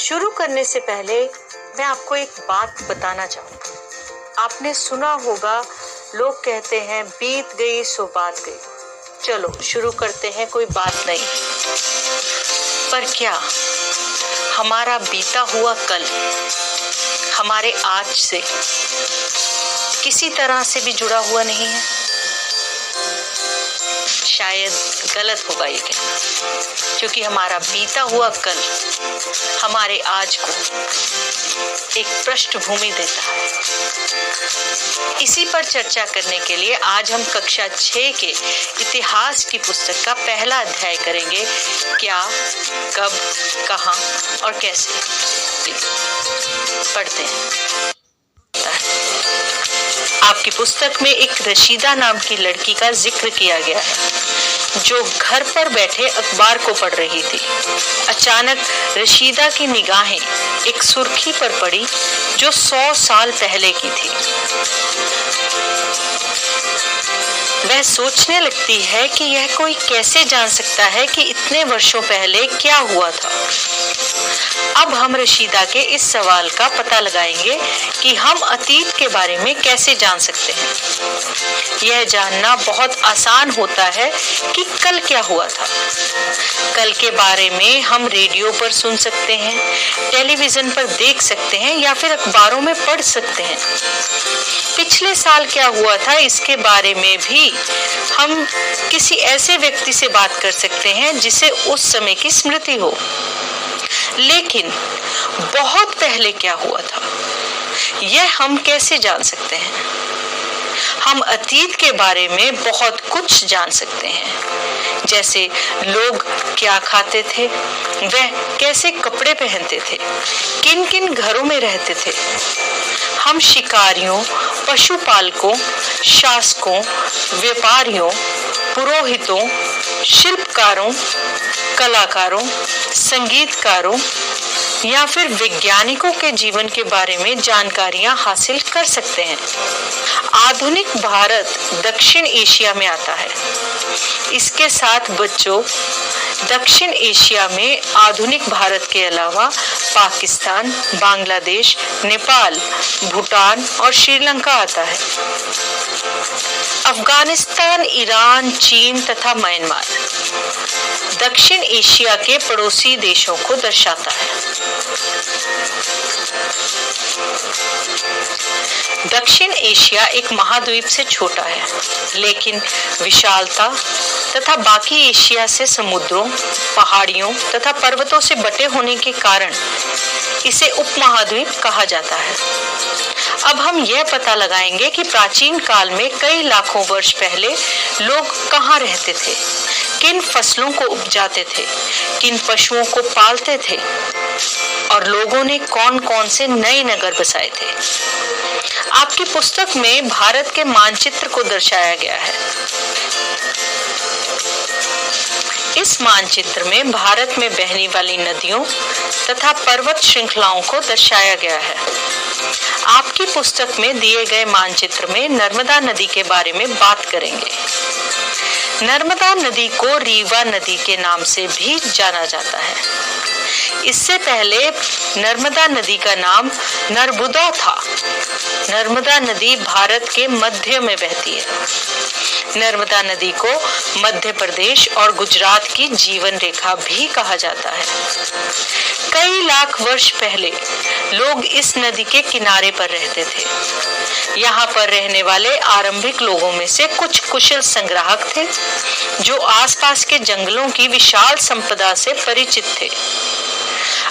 शुरू करने से पहले मैं आपको एक बात बताना चाहूँगा। आपने सुना होगा, लोग कहते हैं बीत गई सो बात गई। चलो शुरू करते हैं, कोई बात नहीं। पर क्या हमारा बीता हुआ कल हमारे आज से किसी तरह से भी जुड़ा हुआ नहीं है? शायद गलत होगा ये कहना, क्योंकि हमारा बीता हुआ कल हमारे आज को एक पृष्ठभूमि देता है। इसी पर चर्चा करने के लिए आज हम कक्षा 6 के इतिहास की पुस्तक का पहला अध्याय करेंगे। क्या, कब, कहाँ और कैसे। पढ़ते हैं। आपकी पुस्तक में एक रशीदा नाम की लड़की का जिक्र किया गया है, जो घर पर बैठे अखबार को पढ़ रही थी। अचानक रशीदा की निगाहें एक सुर्खी पर पड़ी जो 100 साल पहले की थी। वह सोचने लगती है कि यह कोई कैसे जान सकता है कि इतने वर्षों पहले क्या हुआ था। अब हम रशीदा के इस सवाल का पता लगाएंगे कि हम अतीत के बारे में कैसे जान सकते हैं। यह जानना बहुत आसान होता है कि कल क्या हुआ था। कल के बारे में हम रेडियो पर सुन सकते हैं, टेलीविजन पर देख सकते हैं या फिर अखबारों में पढ़ सकते हैं। पिछले साल क्या हुआ था इसके बारे में भी हम किसी ऐसे व्यक्ति से बात कर सकते हैं जिसे उस समय की स्मृति हो। लेकिन बहुत पहले क्या हुआ था, यह हम कैसे जान सकते हैं? हम अतीत के बारे में बहुत कुछ जान सकते हैं, जैसे लोग क्या खाते थे, वह कैसे कपड़े पहनते थे, किन किन घरों में रहते थे। हम शिकारियों, पशुपालकों, शासकों, व्यापारियों, पुरोहितों, शिल्पकारों, कलाकारों, संगीतकारों या फिर वैज्ञानिकों के जीवन के बारे में जानकारियां हासिल कर सकते हैं। आधुनिक भारत दक्षिण एशिया में आता है। इसके साथ बच्चों, दक्षिण एशिया में आधुनिक भारत के अलावा पाकिस्तान, बांग्लादेश, नेपाल, भूटान और श्रीलंका आता है। अफगानिस्तान, ईरान, चीन तथा म्यांमार दक्षिण एशिया के पड़ोसी देशों को दर्शाता है। दक्षिण एशिया एक महाद्वीप से छोटा है, लेकिन विशालता तथा बाकी एशिया से समुद्रों, पहाड़ियों तथा पर्वतों से बटे होने के कारण इसे उपमहाद्वीप कहा जाता है। अब हम यह पता लगाएंगे कि प्राचीन काल में कई लाखों वर्ष पहले लोग कहाँ रहते थे, किन फसलों को उपजाते थे, किन पशुओं को पालते थे और लोगों ने कौन कौन से नए नगर बसाए थे। आपकी पुस्तक में भारत के मानचित्र को दर्शाया गया है। इस मानचित्र में भारत में बहने वाली नदियों तथा पर्वत श्रृंखलाओं को दर्शाया गया है। आपकी पुस्तक में दिए गए मानचित्र में नर्मदा नदी के बारे में बात करेंगे। नर्मदा नदी को रीवा नदी के नाम से भी जाना जाता है। इससे पहले नर्मदा नदी का नाम नर्बुदा था। नर्मदा नदी भारत के मध्य में बहती है। नर्मदा नदी को मध्य प्रदेश और गुजरात की जीवन रेखा भी कहा जाता है। कई लाख वर्ष पहले लोग इस नदी के किनारे पर रहते थे। यहाँ पर रहने वाले आरंभिक लोगों में से कुछ कुशल संग्राहक थे, जो आसपास के जंगलों की विशाल संपदा से परिचित थे।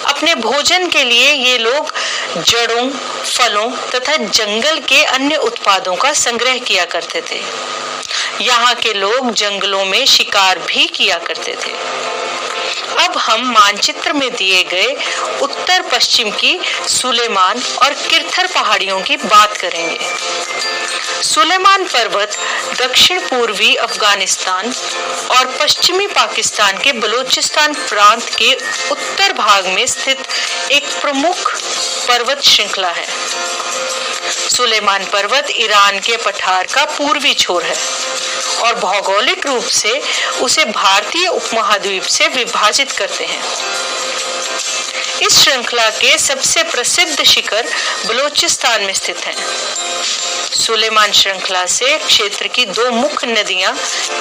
अपने भोजन के लिए ये लोग जड़ों, फलों तथा जंगल के अन्य उत्पादों का संग्रह किया करते थे। यहाँ के लोग जंगलों में शिकार भी किया करते थे। अब हम मानचित्र में दिए गए उत्तर पश्चिम की सुलेमान और किरथर पहाड़ियों की बात करेंगे। सुलेमान पर्वत दक्षिण पूर्वी अफगानिस्तान और पश्चिमी पाकिस्तान के बलूचिस्तान प्रांत के उत्तर भाग में स्थित एक प्रमुख पर्वत श्रृंखला है। सुलेमान पर्वत ईरान के पठार का पूर्वी छोर है और भौगोलिक रूप से उसे भारतीय उपमहाद्वीप से विभाजित करते हैं। इस श्रृंखला के सबसे प्रसिद्ध शिखर बलूचिस्तान में स्थित हैं। सुलेमान श्रृंखला से क्षेत्र की दो मुख्य नदियां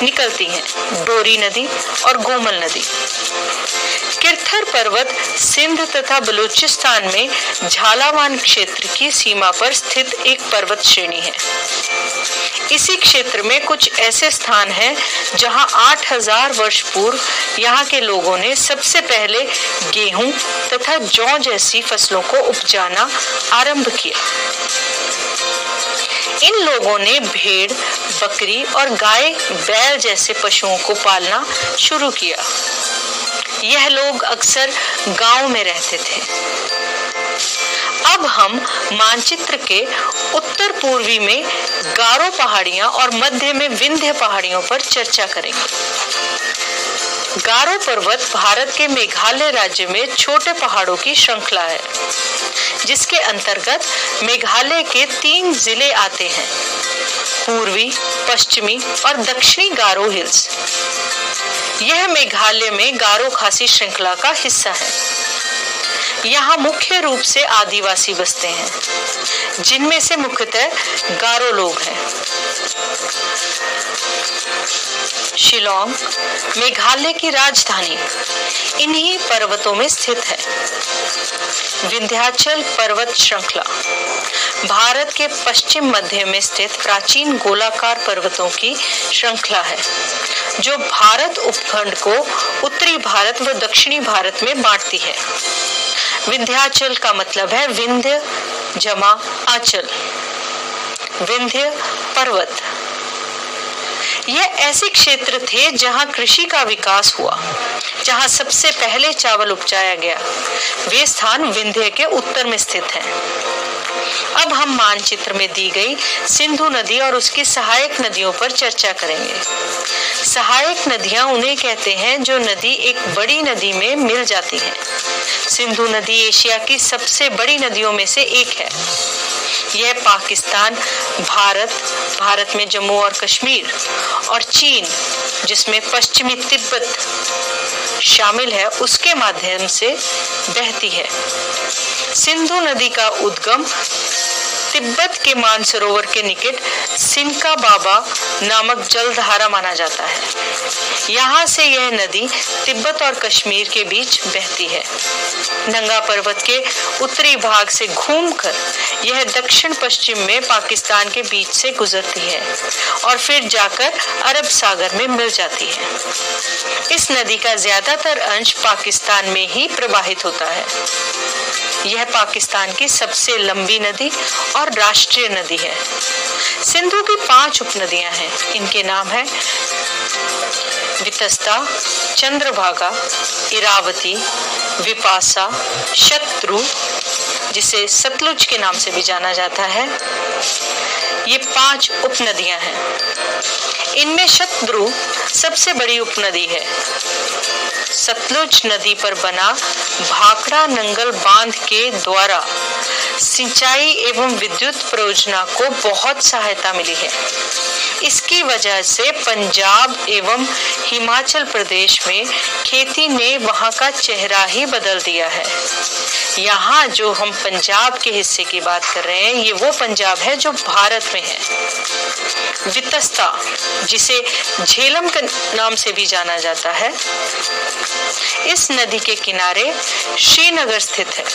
निकलती हैं, डोरी नदी और गोमल नदी। किरथर पर्वत सिंध तथा बलूचिस्तान में झालावान क्षेत्र की सीमा पर स्थित एक पर्वत श्रेणी है। इसी क्षेत्र में कुछ ऐसे स्थान हैं जहां 8000 वर्ष पूर्व यहाँ के लोगों ने सबसे पहले गेहूं तथा जौ जैसी फसलों को उपजाना आरंभ किया। इन लोगों ने भेड़, बकरी और गाय, बैल जैसे पशुओं को पालना शुरू किया। यह लोग अक्सर गांव में रहते थे। अब हम मानचित्र के उत्तर पूर्वी में गारो पहाड़ियां और मध्य में विंध्य पहाड़ियों पर चर्चा करेंगे। गारो पर्वत भारत के मेघालय राज्य में छोटे पहाड़ों की श्रृंखला है, जिसके अंतर्गत मेघालय के 3 जिले आते हैं, पूर्वी, पश्चिमी और दक्षिणी गारो हिल्स। यह मेघालय में गारो खासी श्रृंखला का हिस्सा है। यहाँ मुख्य रूप से आदिवासी बसते हैं, जिनमें से मुख्यतः गारो लोग हैं। शिलोंग मेघालय की राजधानी इन्हीं पर्वतों में स्थित है। विंध्याचल पर्वत श्रृंखला भारत के पश्चिम मध्य में स्थित प्राचीन गोलाकार पर्वतों की श्रृंखला है, जो भारत उपखंड को उत्तरी भारत व दक्षिणी भारत में बांटती है। विंध्याचल का मतलब है विंध्य जमा आंचल, विंध्य पर्वत। यह ऐसे क्षेत्र थे जहां कृषि का विकास हुआ, जहां सबसे पहले चावल उपजाया गया। वे स्थान विंध्य के उत्तर में स्थित हैं। अब हम मानचित्र में दी गई सिंधु नदी और उसकी सहायक नदियों पर चर्चा करेंगे। सहायक नदियां उन्हें कहते हैं जो नदी एक बड़ी नदी में मिल जाती है। सिंधु नदी एशिया की सबसे बड़ी नदियों में से एक है। यह पाकिस्तान, भारत में जम्मू और कश्मीर और चीन, जिसमें पश्चिमी तिब्बत शामिल है, उसके माध्यम से बहती है। सिंधु नदी का उद्गम तिब्बत के मानसरोवर के निकट सिनका बाबा नामक जलधारा माना जाता है। यहाँ से यह नदी तिब्बत और कश्मीर के बीच बहती है। नंगा पर्वत के उत्तरी भाग से घूमकर यह दक्षिण पश्चिम में पाकिस्तान के बीच से गुजरती है और फिर जाकर अरब सागर में मिल जाती है। इस नदी का ज्यादातर अंश पाकिस्तान में ही प्रवाहित होता है। यह पाकिस्तान की सबसे लंबी नदी और राष्ट्रीय नदी है। सिंधु की 5 उपनदियां हैं। इनके नाम हैं वितस्ता, चंद्रभागा, इरावती, विपासा, शत्रु, जिसे सतलुज के नाम से भी जाना जाता है। ये 5 उपनदियां हैं। इनमें शत्रु सबसे बड़ी उपनदी है। सतलुज नदी पर बना भाखड़ा नंगल बांध के द्वारा सिंचाई एवं विद्युत परियोजना को बहुत सहायता मिली है। इसकी वजह से पंजाब एवं हिमाचल प्रदेश में खेती ने वहां का चेहरा ही बदल दिया है। यहाँ जो हम पंजाब के हिस्से की बात कर रहे हैं, ये वो पंजाब है जो भारत में है। वितस्ता, जिसे झेलम के नाम से भी जाना जाता है, इस नदी के किनारे श्रीनगर स्थित है।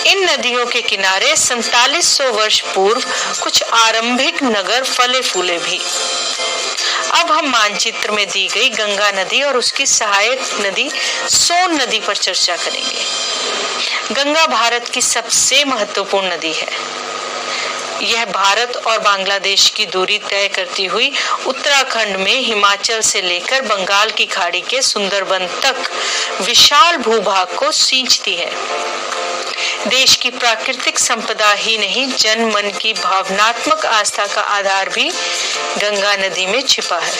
इन नदियों के किनारे 4700 वर्ष पूर्व कुछ आरंभिक नगर फले फूले भी। अब हम मानचित्र में दी गई गंगा नदी और उसकी सहायक नदी सोन नदी पर चर्चा करेंगे। गंगा भारत की सबसे महत्वपूर्ण नदी है। यह भारत और बांग्लादेश की दूरी तय करती हुई उत्तराखंड में हिमाचल से लेकर बंगाल की खाड़ी के सुंदरबन तक विशाल भूभाग को सींचती है। देश की प्राकृतिक संपदा ही नहीं, जन मन की भावनात्मक आस्था का आधार भी गंगा नदी में छिपा है।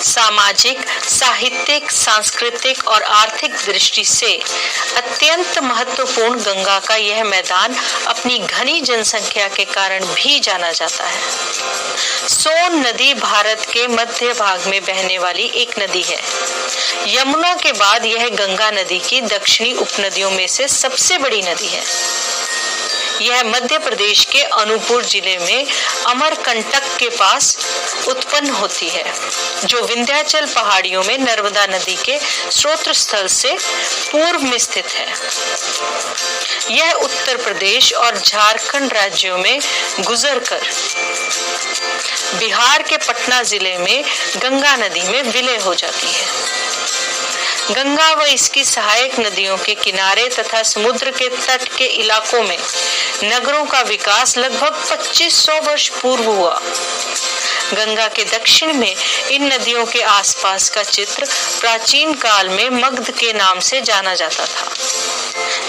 सामाजिक, साहित्यिक, सांस्कृतिक और आर्थिक दृष्टि से अत्यंत महत्वपूर्ण गंगा का यह मैदान अपनी घनी जनसंख्या के कारण भी जाना जाता है। सोन नदी भारत के मध्य भाग में बहने वाली एक नदी है। यमुना के बाद यह गंगा नदी की दक्षिणी उपनदियों में से सबसे बड़ी नदी है। यह मध्य प्रदेश के अनूपपुर जिले में अमरकंटक के पास उत्पन्न होती है, जो विंध्याचल पहाड़ियों में नर्मदा नदी के स्रोत स्थल से पूर्व में स्थित है। यह उत्तर प्रदेश और झारखंड राज्यों में गुजरकर बिहार के पटना जिले में गंगा नदी में विलय हो जाती है। गंगा व इसकी सहायक नदियों के किनारे तथा समुद्र के तट के इलाकों में नगरों का विकास लगभग 2500 वर्ष पूर्व हुआ। गंगा के दक्षिण में इन नदियों के आसपास का चित्र प्राचीन काल में मगध के नाम से जाना जाता था,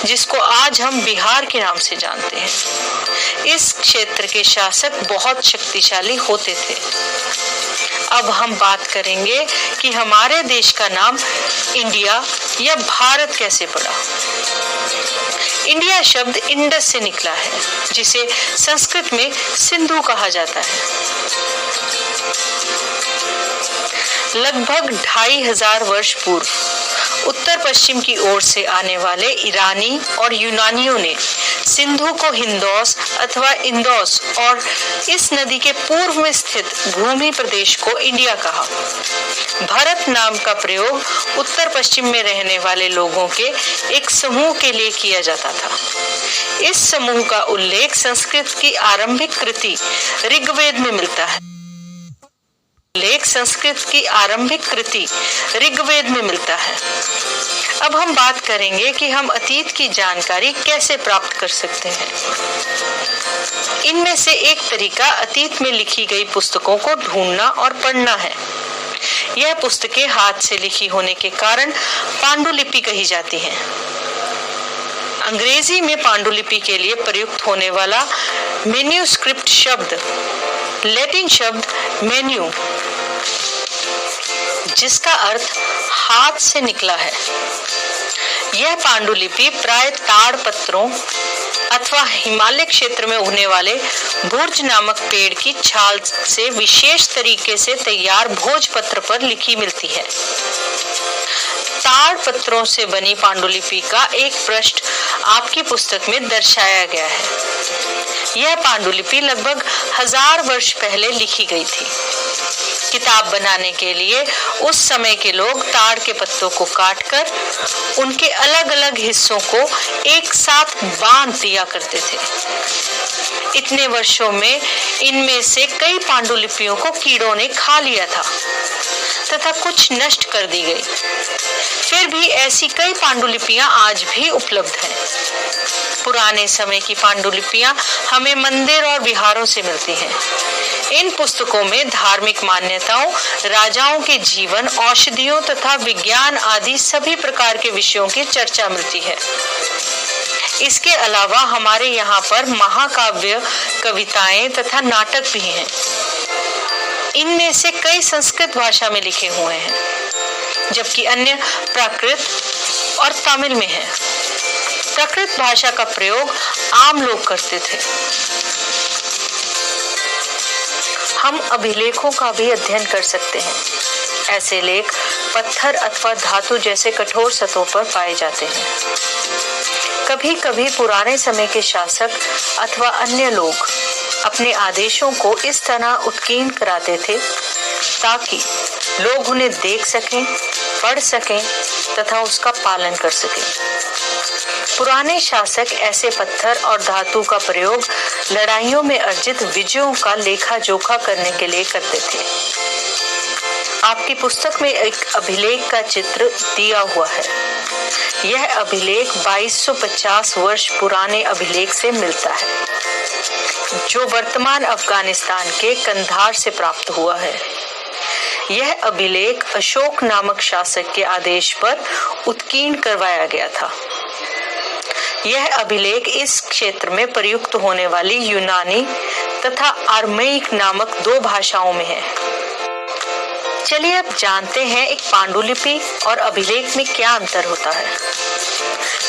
जिसको आज हम बिहार के नाम से जानते हैं। इस क्षेत्र के शासक बहुत शक्तिशाली होते थे। अब हम बात करेंगे कि हमारे देश का नाम इंडिया या भारत कैसे पड़ा। इंडिया शब्द इंडस से निकला है, जिसे संस्कृत में सिंधु कहा जाता है। लगभग 2500 वर्ष पूर्व उत्तर पश्चिम की ओर से आने वाले ईरानी और यूनानियों ने सिंधु को हिंदौस अथवा इंदौस और इस नदी के पूर्व में स्थित भूमि प्रदेश को इंडिया कहा। भारत नाम का प्रयोग उत्तर पश्चिम में रहने वाले लोगों के एक समूह के लिए किया जाता था। इस समूह का उल्लेख संस्कृत की आरंभिक कृति ऋग्वेद में मिलता है। ऋग्वेद में मिलता है। अब हम बात करेंगे कि हम अतीत की जानकारी कैसे प्राप्त कर सकते हैं। इनमें से एक तरीका अतीत में लिखी गई पुस्तकों को ढूंढना और पढ़ना है। यह पुस्तकें हाथ से लिखी होने के कारण पांडुलिपि कही जाती हैं। अंग्रेजी में पांडुलिपि के लिए प्रयुक्त होने वाला मेन्यूस्क्रिप्ट शब्द लैटिन शब्द मेन्यू, जिसका अर्थ हाथ से निकला है। यह पांडुलिपि प्राय ताड़ पत्रों अथवा हिमालय क्षेत्र में उगने वाले भुर्ज नामक पेड़ की छाल से विशेष तरीके से तैयार भोजपत्र पर लिखी मिलती है। ताड़ पत्रों से बनी पांडुलिपि का एक पृष्ठ आपकी पुस्तक में दर्शाया गया है। यह पांडुलिपि लगभग 1000 वर्ष पहले लिखी गई थी। किताब बनाने के लिए उस समय के लोग ताड़ के पत्तों को काटकर उनके अलग अलग हिस्सों को एक साथ बांध दिया करते थे। इतने वर्षों में इनमें से कई पांडुलिपियों को कीड़ों ने खा लिया था तथा कुछ नष्ट कर दी गई। फिर भी ऐसी कई पांडुलिपियां आज भी उपलब्ध हैं। पुराने समय की पांडुलिपियां हमें मंदिर और विहारों से मिलती हैं। इन पुस्तकों में धार्मिक मान्यताओं, राजाओं के जीवन, औषधियों तथा विज्ञान आदि सभी प्रकार के विषयों की चर्चा मिलती है। इसके अलावा हमारे यहाँ पर महाकाव्य, कविताएं तथा नाटक भी हैं। इनमें से कई संस्कृत भाषा में लिखे हुए हैं, जबकि अन्य प्राकृत और तमिल में है। प्राकृत भाषा का प्रयोग आम लोग करते थे। हम अभिलेखों का भी अध्ययन कर सकते हैं। ऐसे लेख पत्थर अथवा धातु जैसे कठोर सतहों पर पाए जाते हैं। कभी कभी पुराने समय के शासक अथवा अन्य लोग अपने आदेशों को इस तरह उत्कीर्ण कराते थे ताकि लोग उन्हें देख सकें, पढ़ सकें तथा उसका पालन कर सकें। पुराने शासक ऐसे पत्थर और धातु का प्रयोग लड़ाइयों में अर्जित विजयों का लेखा जोखा करने के लिए करते थे। आपकी पुस्तक में एक अभिलेख का चित्र दिया हुआ है। यह अभिलेख 2250 वर्ष पुराने अभिलेख से मिलता है, जो वर्तमान अफगानिस्तान के कंधार से प्राप्त हुआ है। यह अभिलेख अशोक नामक शासक के आदेश पर उत्कीर्ण करवाया गया था। यह अभिलेख इस क्षेत्र में प्रयुक्त होने वाली यूनानी तथा आर्मेइक नामक 2 भाषाओं में है। चलिए अब जानते हैं एक पांडुलिपि और अभिलेख में क्या अंतर होता है।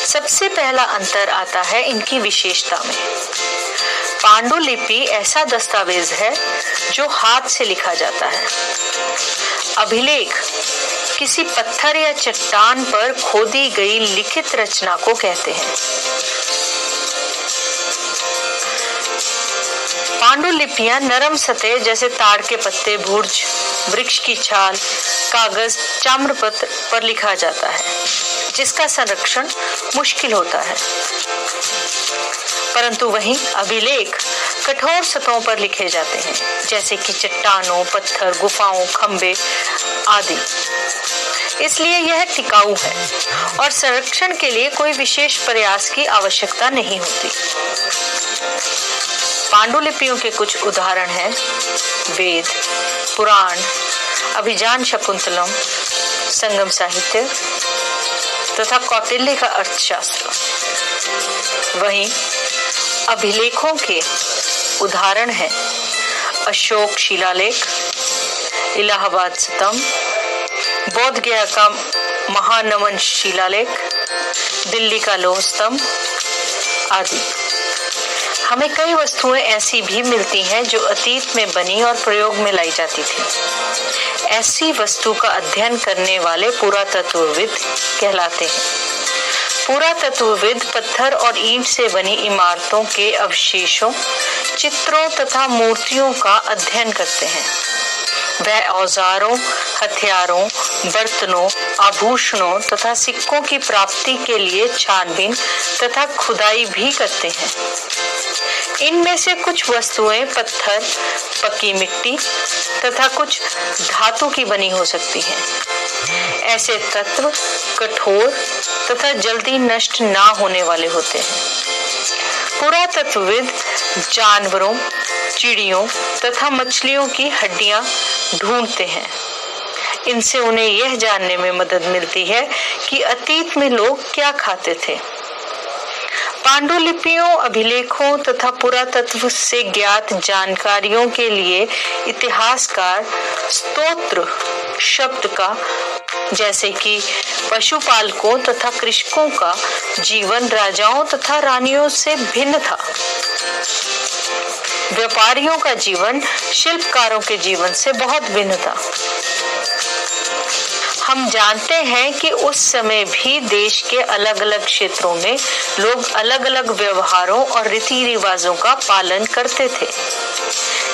सबसे पहला अंतर आता है इनकी विशेषता में। पांडुलिपि ऐसा दस्तावेज है जो हाथ से लिखा जाता है। अभिलेख किसी पत्थर या चट्टान पर खोदी गई लिखित रचना को कहते हैं। पांडुलिपियां नरम सतह जैसे ताड़ के पत्ते, भुर्ज, वृक्ष की छाल, कागज, ताम्रपत्र पर लिखा जाता है, जिसका संरक्षण मुश्किल होता है। परंतु वहीं अभिलेख कठोर सतहों पर लिखे जाते हैं, जैसे कि चट्टानों, पत्थर, गुफाओं, खंबे आदि। इसलिए यह टिकाऊ है और संरक्षण के लिए कोई विशेष प्रयास की आवश्यकता नहीं होती। पांडुलिपियों के कुछ उदाहरण हैं वेद, पुराण, अभिजान शकुंतलम, संगम साहित्य तथा कौटिल्य का अर्थशास्त्र। वहीं अभिलेखों के उदाहरण हैं अशोक शिलालेख, इलाहाबाद स्तंभ, बोध गया का महानमन शिलालेख, दिल्ली का लौह स्तंभ आदि। हमें कई वस्तुएं ऐसी भी मिलती हैं जो अतीत में बनी और प्रयोग में लाई जाती थी। ऐसी वस्तु का अध्ययन करने वाले पुरातत्वविद कहलाते हैं। पुरातत्वविद पत्थर और ईंट से बनी इमारतों के अवशेषों, चित्रों तथा मूर्तियों का अध्ययन करते हैं। वह औजारों, हथियारों, बर्तनों, आभूषणों तथा सिक्कों की प्राप्ति के लिए छानबीन तथा खुदाई भी करते हैं। इनमें से कुछ वस्तुएं पत्थर, पक्की मिट्टी तथा कुछ धातु की बनी हो सकती हैं। ऐसे तत्व कठोर तथा जल्दी नष्ट ना होने वाले होते हैं। पुरातत्वविद जानवरों, चिड़ियों तथा मछलियों की हड्डियां ढूंढते हैं। इनसे उन्हें यह जानने में मदद मिलती है कि अतीत में लोग क्या खाते थे। पांडुलिपियों, अभिलेखों तथा पुरातत्व से ज्ञात जानकारियों के लिए इतिहासकार स्तोत्र शब्द का, जैसे कि पशुपालकों तथा कृषकों का जीवन राजाओं तथा रानियों से भिन्न था। व्यापारियों का जीवन शिल्पकारों के जीवन से बहुत भिन्न था। हम जानते हैं कि उस समय भी देश के अलग अलग क्षेत्रों में लोग अलग अलग व्यवहारों और रीति रिवाजों का पालन करते थे।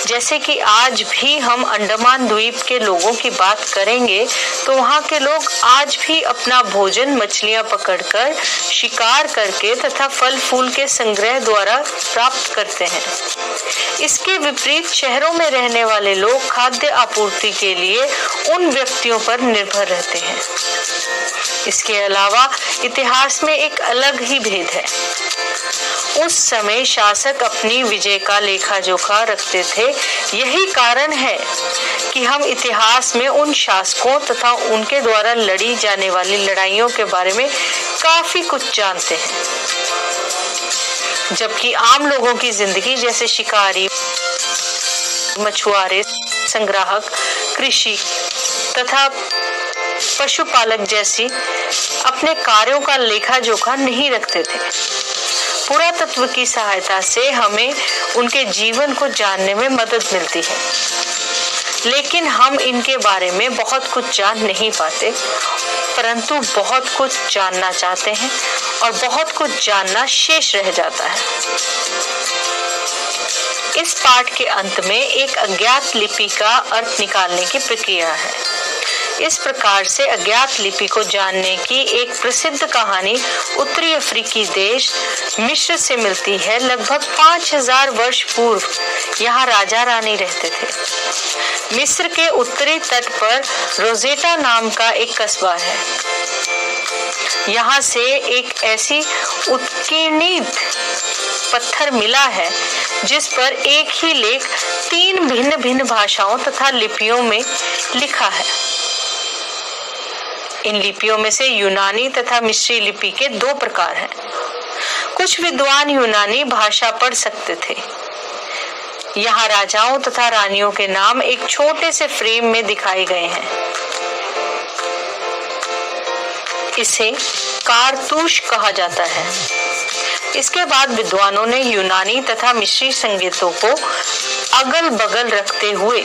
जैसे कि आज भी हम अंडमान द्वीप के लोगों की बात करेंगे तो वहाँ के लोग आज भी अपना भोजन मछलियाँ पकड़कर, शिकार करके तथा फल फूल के संग्रह द्वारा प्राप्त करते हैं। इसके विपरीत शहरों में रहने वाले लोग खाद्य आपूर्ति के लिए उन व्यक्तियों पर निर्भर रहते हैं। इसके अलावा इतिहास में एक अलग ही भेद है। उस समय शासक अपनी विजय का लेखा जोखा रखते थे। यही कारण है कि हम इतिहास में उन शासकों तथा उनके द्वारा लड़ी जाने वाली लड़ाइयों के बारे में काफी कुछ जानते हैं, जबकि आम लोगों की जिंदगी जैसे शिकारी, मछुआरे, संग्राहक, कृषि तथा पशुपालक जैसी अपने कार्यों का लेखा जोखा नहीं रखते थे। पुरातत्व की सहायता से हमें उनके जीवन को जानने में मदद मिलती है, लेकिन हम इनके बारे में बहुत कुछ जान नहीं पाते, परंतु बहुत कुछ जानना चाहते हैं और बहुत कुछ जानना शेष रह जाता है। इस पाठ के अंत में एक अज्ञात लिपि का अर्थ निकालने की प्रक्रिया है। इस प्रकार से अज्ञात लिपि को जानने की एक प्रसिद्ध कहानी उत्तरी अफ्रीकी देश मिस्र से मिलती है। लगभग 5000 वर्ष पूर्व यहाँ राजा रानी रहते थे। मिस्र के उत्तरी तट पर रोजेटा नाम का एक कस्बा है। यहाँ से एक ऐसी उत्कीर्णित पत्थर मिला है जिस पर एक ही लेख 3 भिन्न भिन्न भाषाओं तथा लिपियों में लिखा है। इन लिपियों में से यूनानी तथा मिस्री लिपि के 2 प्रकार हैं। कुछ विद्वान यूनानी भाषा पढ़ सकते थे। यहाँ राजाओं तथा रानियों के नाम एक छोटे से फ्रेम में दिखाए गए हैं। इसे कारतूश कहा जाता है। इसके बाद विद्वानों ने यूनानी तथा मिस्री संगीतों को अगल बगल रखते हुए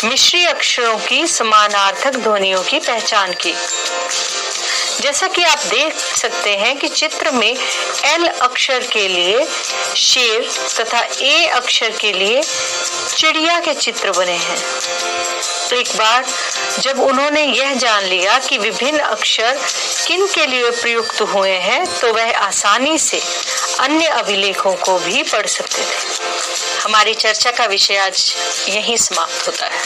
मिश्री अक्षरों की समानार्थक ध्वनियों की पहचान की। जैसा कि आप देख सकते हैं कि चित्र में एल अक्षर के लिए शेर तथा ए अक्षर के लिए चिड़िया के चित्र बने हैं। एक बार जब उन्होंने यह जान लिया कि विभिन्न अक्षर किन के लिए प्रयुक्त हुए हैं, तो वह आसानी से अन्य अभिलेखों को भी पढ़ सकते थे। हमारी चर्चा का विषय आज यहीं समाप्त होता है।